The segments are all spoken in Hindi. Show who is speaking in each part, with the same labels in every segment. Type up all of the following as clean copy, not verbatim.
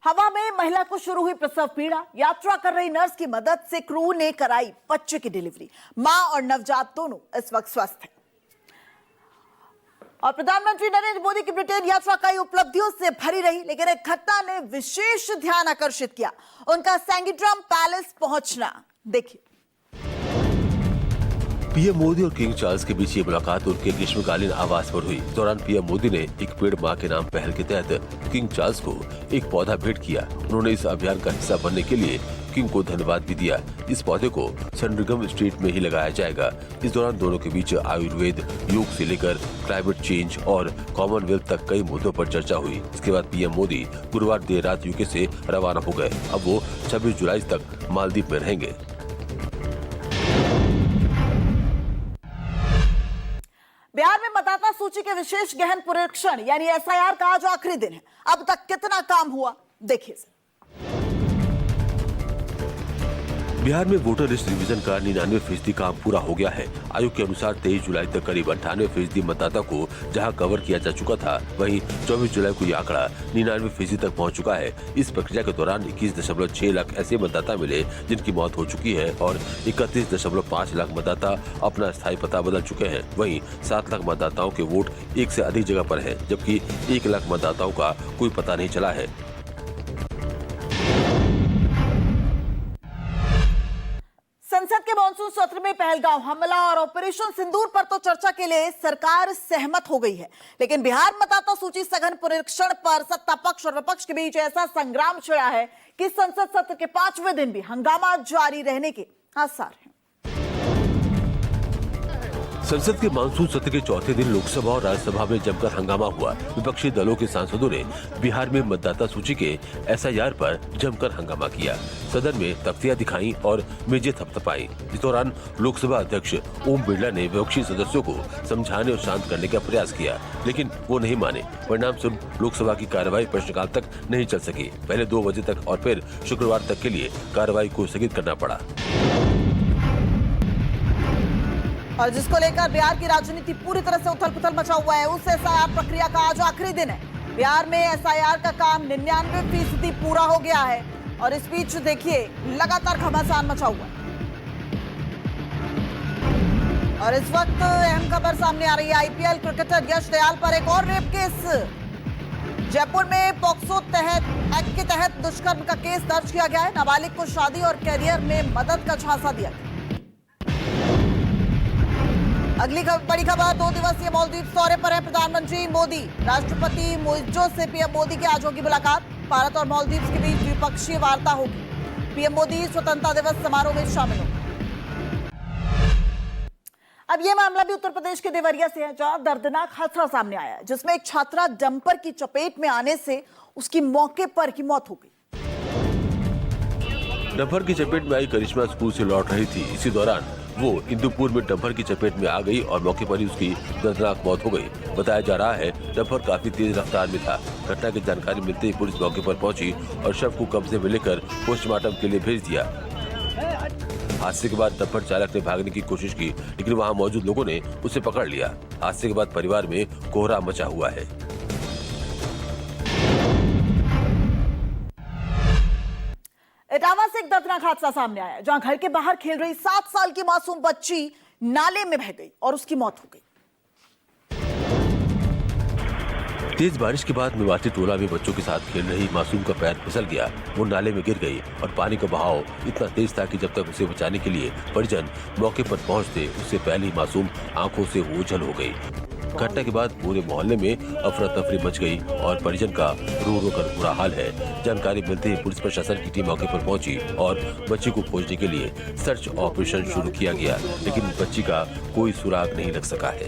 Speaker 1: हवा में महिला को शुरू हुई प्रसव पीड़ा। यात्रा कर रही नर्स की मदद से क्रू ने कराई बच्चे की डिलीवरी। मां और नवजात दोनों इस वक्त स्वस्थ हैं। और प्रधानमंत्री नरेंद्र मोदी की ब्रिटेन यात्रा कई उपलब्धियों से भरी रही, लेकिन एक घटना ने विशेष ध्यान आकर्षित किया, उनका सैंगिड्राम पैलेस पहुंचना। देखिए,
Speaker 2: पीएम मोदी और किंग चार्ल्स के बीच ये मुलाकात उनके ग्रीष्मकालीन आवास पर हुई। इस दौरान पीएम मोदी ने एक पेड़ मां के नाम पहल के तहत किंग चार्ल्स को एक पौधा भेंट किया। उन्होंने इस अभियान का हिस्सा बनने के लिए किंग को धन्यवाद भी दिया। इस पौधे को सैंडरिंघम स्ट्रीट में ही लगाया जाएगा। इस दौरान दोनों के बीच आयुर्वेद, योग से लेकर क्लाइमेट चेंज और कॉमनवेल्थ तक कई मुद्दों पर चर्चा हुई। इसके बाद पीएम मोदी गुरुवार देर रात यूके से रवाना हो गए। अब वो 26 जुलाई तक मालदीव में रहेंगे।
Speaker 1: बिहार में मतदाता सूची के विशेष गहन पुनरीक्षण यानी एसआईआर का आज आखिरी दिन है। अब तक कितना काम हुआ, देखिए।
Speaker 2: बिहार में वोटर लिस्ट रिवीजन का 99% काम पूरा हो गया है। आयोग के अनुसार 23 जुलाई तक करीब 98% मतदाता को जहां कवर किया जा चुका था, वहीं 24 जुलाई को यह आंकड़ा 99% तक पहुंच चुका है। इस प्रक्रिया के दौरान 21.6 लाख ऐसे मतदाता मिले जिनकी मौत हो चुकी है और 31.5 लाख मतदाता अपना स्थायी पता बदल चुके हैं। वहीं 7 लाख मतदाताओं के वोट एक से अधिक जगह पर है, जबकि 1 लाख मतदाताओं का कोई पता नहीं चला है।
Speaker 1: संसद के मानसून सत्र में पहलगांव हमला और ऑपरेशन सिंदूर पर तो चर्चा के लिए सरकार सहमत हो गई है, लेकिन बिहार मतदाता सूची सघन पुनरीक्षण पर सत्ता पक्ष और विपक्ष के बीच ऐसा संग्राम छिड़ा है कि संसद सत्र के 5वें दिन भी हंगामा जारी रहने के आसार हैं।
Speaker 2: संसद के मानसून सत्र के चौथे दिन लोकसभा और राज्यसभा में जमकर हंगामा हुआ। विपक्षी दलों के सांसदों ने बिहार में मतदाता सूची के एसआईआर पर जमकर हंगामा किया। सदन में तख्तियां दिखाई और मेजें थपथपाई। इस दौरान लोकसभा अध्यक्ष ओम बिरला ने विपक्षी सदस्यों को समझाने और शांत करने का प्रयास किया, लेकिन वो नहीं माने। परिणाम स्वरूप लोकसभा की कार्यवाही प्रश्नकाल तक नहीं चल सकी। पहले 2 बजे तक और फिर शुक्रवार तक के लिए कार्यवाही को स्थगित करना पड़ा।
Speaker 1: और जिसको लेकर बिहार की राजनीति पूरी तरह से उथल पुथल मचा हुआ है, उस एसआईआर प्रक्रिया का आज आखिरी दिन है। बिहार में एसआईआर का काम 99% पूरा हो गया है और इस बीच देखिए लगातार घमासान मचा हुआ है। और इस वक्त अहम खबर सामने आ रही है। आईपीएल क्रिकेटर यश दयाल पर एक और रेप केस। जयपुर में पॉक्सो एक्ट के तहत दुष्कर्म का केस दर्ज किया गया है। नाबालिग को शादी और कैरियर में मदद का झांसा दिया। अगली बड़ी खबर, 2 दिवसीय मालदीव दौरे पर है प्रधानमंत्री मोदी। राष्ट्रपति मोइज़ो से पीएम मोदी की आज होगी मुलाकात। भारत और मालदीव के बीच द्विपक्षीय वार्ता होगी। पीएम मोदी स्वतंत्रता दिवस समारोह में शामिल होंगे। अब यह मामला भी उत्तर प्रदेश के देवरिया से है, जहां दर्दनाक हादसा सामने आया है, जिसमें एक छात्रा डंपर की चपेट में आने से उसकी मौके पर ही मौत हो गई।
Speaker 2: डंपर की चपेट में आई करिश्मा स्कूल से लौट रही थी। इसी दौरान वो इंदुपुर में डंपर की चपेट में आ गई और मौके पर ही उसकी दर्दनाक मौत हो गई। बताया जा रहा है डंपर काफी तेज रफ्तार में था। घटना की जानकारी मिलते ही पुलिस मौके पर पहुंची और शव को कब्जे में लेकर पोस्टमार्टम के लिए भेज दिया। हादसे के बाद डंपर चालक ने भागने की कोशिश की, लेकिन वहां मौजूद लोगों ने उसे पकड़ लिया। हादसे के बाद परिवार में कोहरा मचा हुआ है।
Speaker 1: इटावा से एक दर्दनाक हादसा सामने आया, जहां घर के बाहर खेल रही 7 साल की मासूम बच्ची नाले में बह गई और उसकी मौत हो गई।
Speaker 2: तेज बारिश के बाद मेवाती टोला में बच्चों के साथ खेल रही मासूम का पैर फिसल गया। वो नाले में गिर गई और पानी का बहाव इतना तेज था कि जब तक उसे बचाने के लिए परिजन मौके पर पहुंचते, उससे पहले ही मासूम आंखों से ओझल हो गई। घटना के बाद पूरे मोहल्ले में अफरा तफरी मच गई और परिजन का रो रो कर बुरा हाल है। जानकारी मिलते ही पुलिस प्रशासन की टीम मौके पर पहुंची और बच्ची को खोजने के लिए सर्च ऑपरेशन शुरू किया गया, लेकिन बच्ची का कोई सुराग नहीं लग सका है।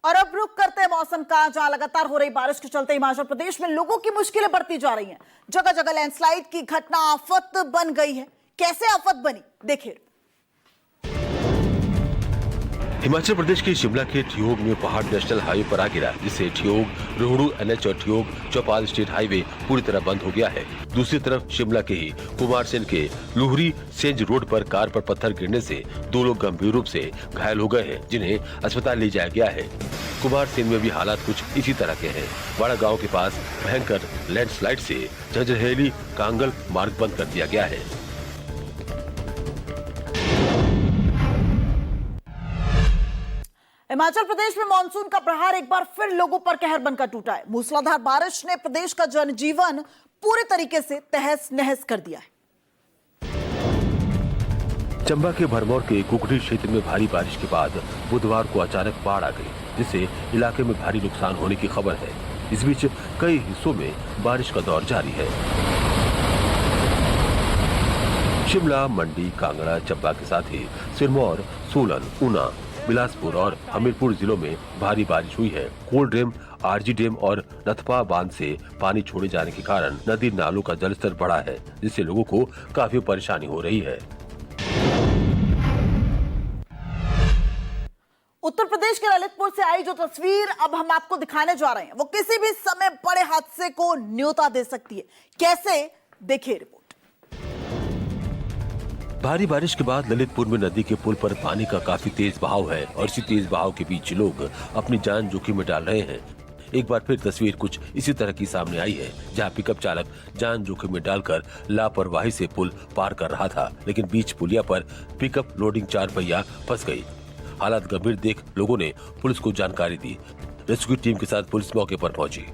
Speaker 1: और अब रुक करते हैं मौसम का, जहां लगातार हो रही बारिश के चलते हिमाचल प्रदेश में लोगों की मुश्किलें बढ़ती जा रही हैं। जगह जगह लैंडस्लाइड की घटना आफत बन गई है। कैसे आफत बनी, देखिए।
Speaker 2: हिमाचल प्रदेश के शिमला के ठियोग में पहाड़ नेशनल हाईवे पर आ गिरा, जिससे ठियोग रोहड़ू NH और ठियोग चौपाल स्टेट हाईवे पूरी तरह बंद हो गया है। दूसरी तरफ शिमला के ही कुमारसेन के लुहरी सेंज रोड पर कार पर पत्थर गिरने से 2 लोग गंभीर रूप से घायल हो गए हैं, जिन्हें अस्पताल ले जाया गया है। कुमारसेन में भी हालात कुछ इसी तरह के हैं। बड़ा गांव के पास भयंकर लैंडस्लाइड से झंझरेली कांगल मार्ग बंद कर दिया गया है।
Speaker 1: हिमाचल प्रदेश में मानसून का प्रहार एक बार फिर लोगों पर कहर बनकर टूटा है। मूसलाधार बारिश ने प्रदेश का जनजीवन पूरे तरीके से तहस नहस कर दिया है।
Speaker 2: चंबा के भरमौर के कुकड़ी क्षेत्र में भारी बारिश के बाद बुधवार को अचानक बाढ़ आ गई, जिससे इलाके में भारी नुकसान होने की खबर है। इस बीच कई हिस्सों में बारिश का दौर जारी है। शिमला, मंडी, कांगड़ा, चंबा के साथ ही सिरमौर, सोलन, ऊना, बिलासपुर और हमीरपुर जिलों में भारी बारिश हुई है। कोल्ड डैम, आरजी डैम और नथपा बांध से पानी छोड़े जाने के कारण नदी नालों का जलस्तर बढ़ा है, जिससे लोगों को काफी परेशानी हो रही है।
Speaker 1: उत्तर प्रदेश के ललितपुर से आई जो तस्वीर अब हम आपको दिखाने जा रहे हैं, वो किसी भी समय बड़े हादसे को न्योता दे सकती है। कैसे, देखिए रिपोर्ट।
Speaker 2: भारी बारिश के बाद ललितपुर में नदी के पुल पर पानी का काफी तेज बहाव है और इसी तेज बहाव के बीच लोग अपनी जान जोखिम में डाल रहे हैं। एक बार फिर तस्वीर कुछ इसी तरह की सामने आई है, जहां पिकअप चालक जान जोखिम में डालकर लापरवाही से पुल पार कर रहा था, लेकिन बीच पुलिया पर पिकअप लोडिंग 4 पहिया फंस गई। हालात गंभीर देख लोगों ने पुलिस को जानकारी दी। रेस्क्यू टीम के साथ पुलिस मौके पर पहुंची।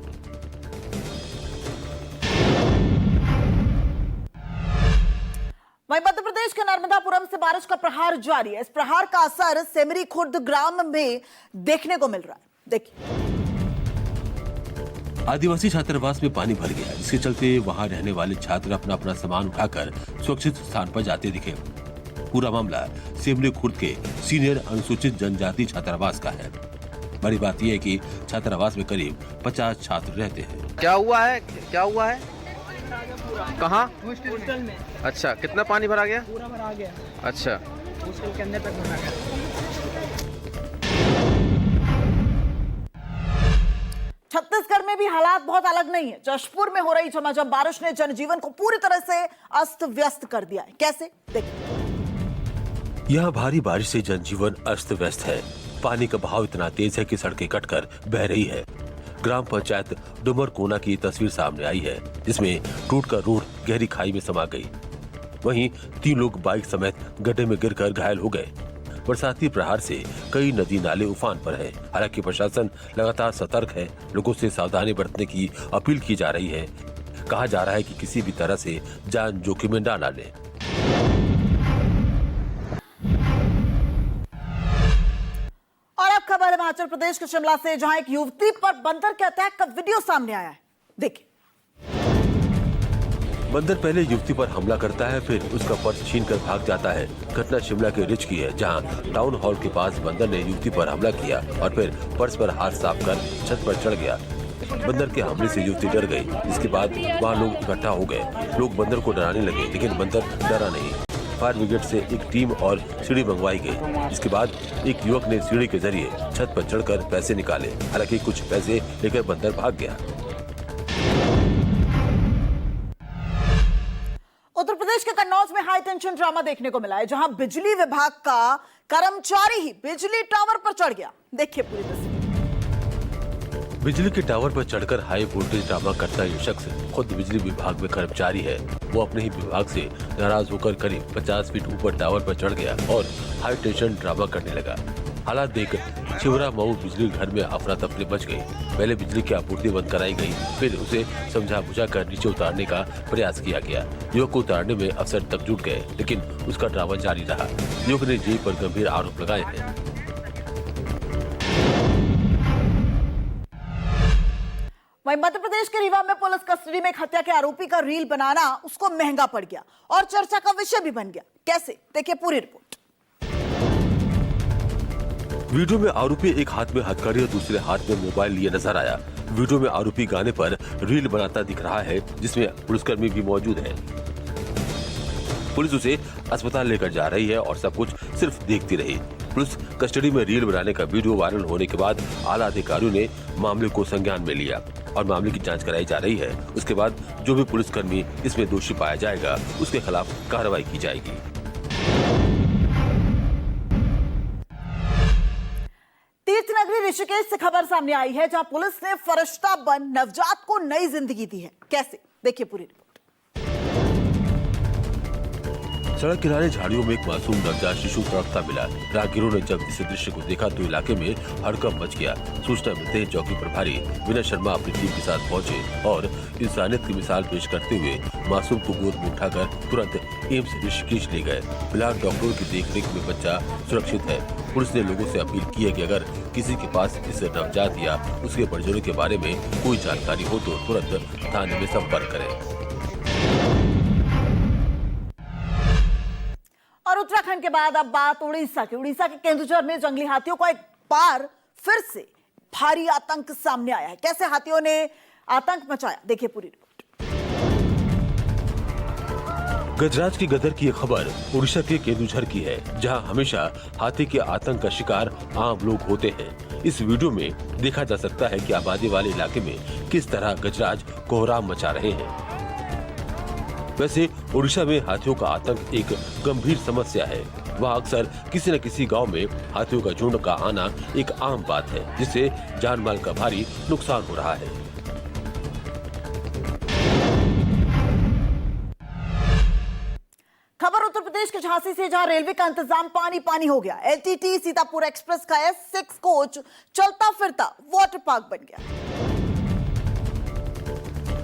Speaker 1: वहीं मध्य प्रदेश के नर्मदापुरम से बारिश का प्रहार जारी है। इस प्रहार का असर सेमरी खुर्द ग्राम में देखने को मिल रहा है। देखिए,
Speaker 2: आदिवासी छात्रावास में पानी भर गया, जिसके चलते वहां रहने वाले छात्र अपना अपना सामान उठाकर सुरक्षित स्थान पर जाते दिखे। पूरा मामला सेमरी खुर्द के सीनियर अनुसूचित जनजाति छात्रावास का है। बड़ी बात यह है कि छात्रावास में करीब 50 छात्र रहते हैं।
Speaker 3: क्या हुआ है? कहाँ?
Speaker 4: हॉस्टल में।
Speaker 3: अच्छा, कितना पानी भरा गया?
Speaker 4: पूरा भरा गया।
Speaker 3: अच्छा,
Speaker 4: हॉस्टल के अंदर तक भरा गया।
Speaker 1: छत्तीसगढ़ में भी हालात बहुत अलग नहीं है। जशपुर में हो रही झमाझम बारिश ने जनजीवन को पूरी तरह से अस्त व्यस्त कर दिया है। कैसे, देखिए।
Speaker 2: यहाँ भारी बारिश से जनजीवन अस्त व्यस्त है। पानी का बहाव इतना तेज है कि सड़कें कटकर बह रही है। ग्राम पंचायत डुमरकोना की तस्वीर सामने आई है, जिसमें टूटकर रोड गहरी खाई में समा गई। वहीं 3 लोग बाइक समेत गड्ढे में गिरकर घायल हो गए। बरसाती प्रहार से कई नदी नाले उफान पर हैं। हालांकि प्रशासन लगातार सतर्क है। लोगों से सावधानी बरतने की अपील की जा रही है। कहा जा रहा है कि किसी भी तरह से जान जोखिम में न डालें।
Speaker 1: खबर हिमाचल प्रदेश के शिमला से, जहां एक युवती पर बंदर के अटैक का वीडियो सामने आया है। देखिए।
Speaker 2: बंदर पहले युवती पर हमला करता है, फिर उसका पर्स छीनकर भाग जाता है। घटना शिमला के रिच की है, जहां टाउन हॉल के पास बंदर ने युवती पर हमला किया और फिर पर्स पर हाथ साफ कर छत पर चढ़ गया। बंदर के हमले से युवती डर गई। इसके बाद वहां लोग इकट्ठा हो गए। लोग बंदर को डराने लगे, लेकिन बंदर डरा नहीं। फायर ब्रिगेड से एक टीम और सीढ़ी मंगवाई गई। इसके बाद एक युवक ने सीढ़ी के जरिए छत पर चढ़कर पैसे निकाले। हालांकि कुछ पैसे लेकर बंदर भाग गया।
Speaker 1: उत्तर प्रदेश के कन्नौज में हाई टेंशन ड्रामा देखने को मिला है, जहां बिजली विभाग का कर्मचारी ही बिजली टावर पर चढ़ गया। देखिए पूरी तस्वीर।
Speaker 2: बिजली के टावर पर चढ़कर हाई वोल्टेज ड्रामा करता ये शख्स खुद बिजली विभाग में कर्मचारी है। वो अपने ही विभाग से नाराज होकर करीब 50 फीट ऊपर टावर पर चढ़ गया और हाई टेंशन ड्रामा करने लगा। हालात देख शिवरा मऊ बिजली घर में अफरा तफरी मच गई। पहले बिजली की आपूर्ति बंद कराई गई, फिर उसे समझा बुझा कर नीचे उतारने का प्रयास किया गया। युवक को उतारने में अफसर तक जुट गए, लेकिन उसका ड्रामा जारी रहा। युवक ने जेब पर गंभीर आरोप लगाए हैं।
Speaker 1: वहीं मध्य प्रदेश के रीवा में पुलिस कस्टडी में एक हत्या के आरोपी का रील बनाना उसको महंगा पड़ गया और चर्चा का विषय भी बन गया। कैसे, देखिए पूरी रिपोर्ट।
Speaker 2: वीडियो में आरोपी एक हाथ में हथकड़ी और दूसरे हाथ में मोबाइल लिए नजर आया। वीडियो में आरोपी गाने पर रील बनाता दिख रहा है, जिसमें पुलिसकर्मी भी मौजूद है। पुलिस उसे अस्पताल लेकर जा रही है और सब कुछ सिर्फ देखती रही। पुलिस कस्टडी में रील बनाने का वीडियो वायरल होने के बाद आला अधिकारियों ने मामले को संज्ञान में लिया और मामले की जांच कराई जा रही है। उसके बाद जो भी पुलिसकर्मी इसमें दोषी पाया जाएगा उसके खिलाफ कार्रवाई की जाएगी।
Speaker 1: तीर्थ नगरी ऋषिकेश से खबर सामने आई है, जहां पुलिस ने फरिश्ता बन नवजात को नई जिंदगी दी है। कैसे, देखिए पूरी रिपोर्ट।
Speaker 2: सड़क किनारे झाड़ियों में एक मासूम नवजात शिशु तड़पता मिला। राहगीरों ने जब इस दृश्य को देखा तो इलाके में हड़कंप मच गया। सूचना मिलते ही चौकी प्रभारी विनय शर्मा अपनी टीम के साथ पहुंचे और इंसानियत की मिसाल पेश करते हुए मासूम को गोद में उठाकर तुरंत एम्स ऋषिकेश ले गए। फिलहाल डॉक्टरों की देखरेख में बच्चा सुरक्षित है। पुलिस ने लोगों से अपील की है कि अगर किसी के पास इस नवजात या उसके परिजनों के बारे में कोई जानकारी हो तो तुरंत थाने में संपर्क करें।
Speaker 1: और उत्तराखंड के बाद अब बात उड़ीसा की। उड़ीसा के केंदुझर में जंगली हाथियों का एक बार फिर से भारी आतंक सामने आया है। कैसे हाथियों ने आतंक मचाया, देखिए पूरी रिपोर्ट।
Speaker 2: गजराज की गदर की ये खबर उड़ीसा के केंदुझर की है, जहां हमेशा हाथी के आतंक का शिकार आम लोग होते हैं। इस वीडियो में देखा जा सकता है कि आबादी वाले इलाके में किस तरह गजराज कोहराम मचा रहे हैं। वैसे उड़ीसा में हाथियों का आतंक एक गंभीर समस्या है। वहाँ अक्सर किसी न किसी गांव में हाथियों का झुंड का आना एक आम बात है, जिससे जान माल का भारी नुकसान हो रहा है।
Speaker 1: खबर उत्तर प्रदेश के झांसी से, जहां रेलवे का इंतजाम पानी पानी हो गया। एलटीटी सीतापुर एक्सप्रेस का S6 कोच चलता फिरता वाटर पार्क बन गया।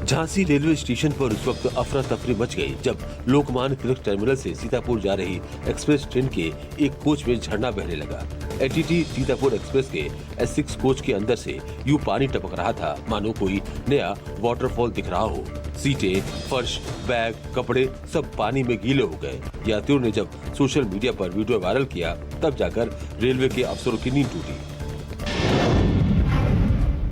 Speaker 2: झांसी रेलवे स्टेशन पर उस वक्त अफरा तफरी मच गई जब लोकमान्य तिलक टर्मिनल से सीतापुर जा रही एक्सप्रेस ट्रेन के एक कोच में झरना बहने लगा। एलटीटी सीतापुर एक्सप्रेस के S6 कोच के अंदर से यूं पानी टपक रहा था मानो कोई नया वाटरफॉल दिख रहा हो। सीटें, फर्श, बैग, कपड़े सब पानी में गीले हो गए। यात्रियों ने जब सोशल मीडिया पर वीडियो वायरल किया तब जाकर रेलवे के अफसरों की नींद टूटी।